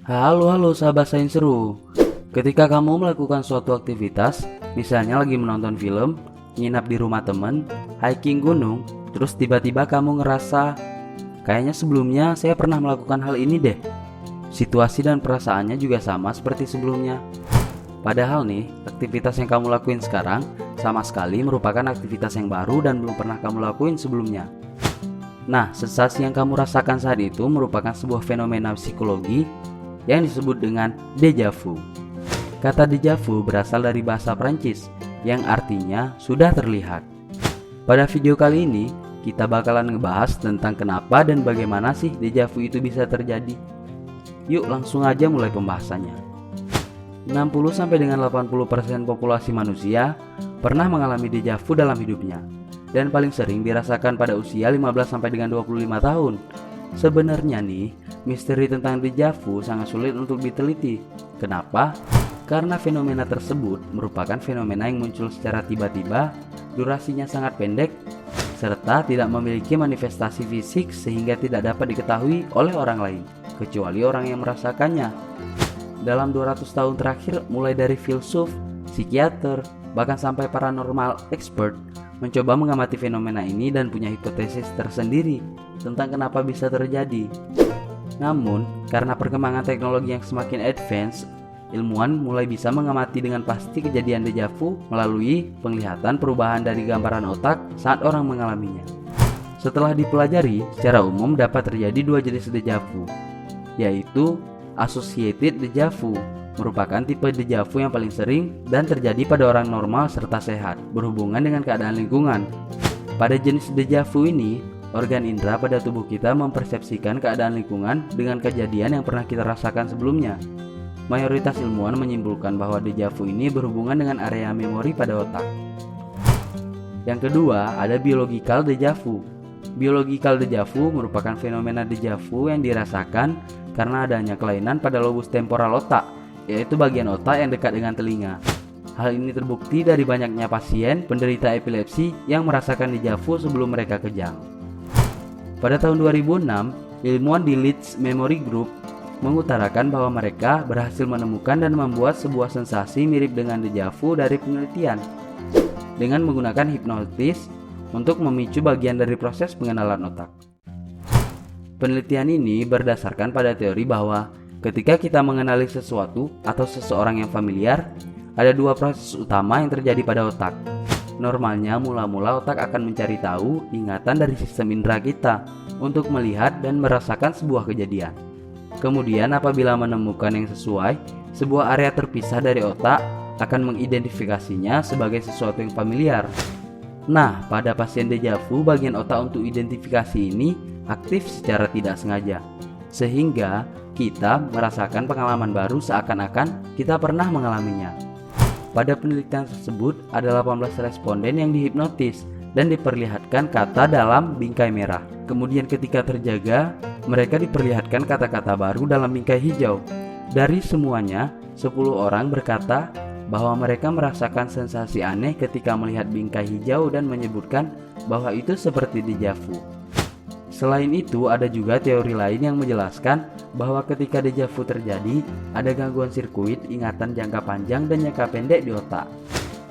Halo sahabat sains seru. Ketika kamu melakukan suatu aktivitas, misalnya lagi menonton film, nginap di rumah temen, hiking gunung, terus tiba-tiba kamu ngerasa, kayaknya sebelumnya saya pernah melakukan hal ini deh. Situasi dan perasaannya juga sama seperti sebelumnya. Padahal nih, aktivitas yang kamu lakuin sekarang sama sekali merupakan aktivitas yang baru dan belum pernah kamu lakuin sebelumnya. Nah, sensasi yang kamu rasakan saat itu merupakan sebuah fenomena psikologi yang disebut dengan déjà vu. Kata déjà vu berasal dari bahasa Prancis yang artinya sudah terlihat. Pada video kali ini, kita bakalan ngebahas tentang kenapa dan bagaimana sih déjà vu itu bisa terjadi. Yuk langsung aja mulai pembahasannya. 60-80% populasi manusia pernah mengalami déjà vu dalam hidupnya, dan paling sering dirasakan pada usia 15-25 tahun. Sebenarnya nih, misteri tentang déjà vu sangat sulit untuk diteliti. Kenapa? Karena fenomena tersebut merupakan fenomena yang muncul secara tiba-tiba, durasinya sangat pendek, serta tidak memiliki manifestasi fisik sehingga tidak dapat diketahui oleh orang lain, kecuali orang yang merasakannya. Dalam 200 tahun terakhir, mulai dari filsuf, psikiater, bahkan sampai paranormal expert mencoba mengamati fenomena ini dan punya hipotesis tersendiri tentang kenapa bisa terjadi. Namun, karena perkembangan teknologi yang semakin advance, ilmuwan mulai bisa mengamati dengan pasti kejadian déjà vu melalui penglihatan perubahan dari gambaran otak saat orang mengalaminya. Setelah dipelajari, secara umum dapat terjadi dua jenis déjà vu, yaitu associated déjà vu, merupakan tipe déjà vu yang paling sering dan terjadi pada orang normal serta sehat, berhubungan dengan keadaan lingkungan. Pada jenis déjà vu ini, organ indera pada tubuh kita mempersepsikan keadaan lingkungan dengan kejadian yang pernah kita rasakan sebelumnya. Mayoritas ilmuwan menyimpulkan bahwa déjà vu ini berhubungan dengan area memori pada otak. Yang kedua, ada biological déjà vu. Biological déjà vu merupakan fenomena déjà vu yang dirasakan karena adanya kelainan pada lobus temporal otak, yaitu bagian otak yang dekat dengan telinga. Hal ini terbukti dari banyaknya pasien penderita epilepsi yang merasakan déjà vu sebelum mereka kejang. Pada tahun 2006, ilmuwan di Leeds Memory Group mengutarakan bahwa mereka berhasil menemukan dan membuat sebuah sensasi mirip dengan déjà vu dari penelitian dengan menggunakan hipnotis untuk memicu bagian dari proses pengenalan otak. Penelitian ini berdasarkan pada teori bahwa ketika kita mengenali sesuatu atau seseorang yang familiar, ada dua proses utama yang terjadi pada otak. Normalnya mula-mula otak akan mencari tahu ingatan dari sistem indera kita untuk melihat dan merasakan sebuah kejadian. Kemudian apabila menemukan yang sesuai, sebuah area terpisah dari otak akan mengidentifikasinya sebagai sesuatu yang familiar. Nah, pada pasien déjà vu, bagian otak untuk identifikasi ini aktif secara tidak sengaja, sehingga kita merasakan pengalaman baru seakan-akan kita pernah mengalaminya. Pada penelitian tersebut, ada 18 responden yang dihipnotis dan diperlihatkan kata dalam bingkai merah. Kemudian ketika terjaga, mereka diperlihatkan kata-kata baru dalam bingkai hijau. Dari semuanya, 10 orang berkata bahwa mereka merasakan sensasi aneh ketika melihat bingkai hijau dan menyebutkan bahwa itu seperti déjà vu. Selain itu, ada juga teori lain yang menjelaskan bahwa ketika déjà vu terjadi, ada gangguan sirkuit ingatan jangka panjang dan jangka pendek di otak.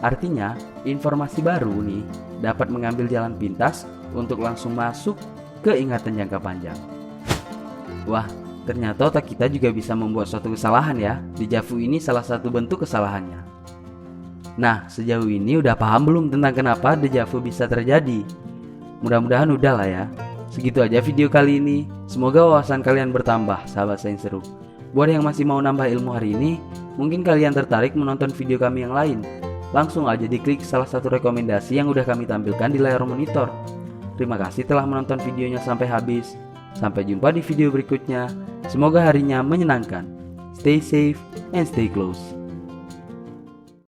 Artinya, informasi baru nih dapat mengambil jalan pintas untuk langsung masuk ke ingatan jangka panjang. Wah, ternyata otak kita juga bisa membuat suatu kesalahan ya. Déjà vu ini salah satu bentuk kesalahannya. Nah, sejauh ini udah paham belum tentang kenapa déjà vu bisa terjadi? Mudah-mudahan udah lah ya. Segitu aja video kali ini. Semoga wawasan kalian bertambah, sahabat sains seru. Buat yang masih mau nambah ilmu hari ini, mungkin kalian tertarik menonton video kami yang lain. Langsung aja diklik salah satu rekomendasi yang udah kami tampilkan di layar monitor. Terima kasih telah menonton videonya sampai habis. Sampai jumpa di video berikutnya. Semoga harinya menyenangkan. Stay safe and stay close.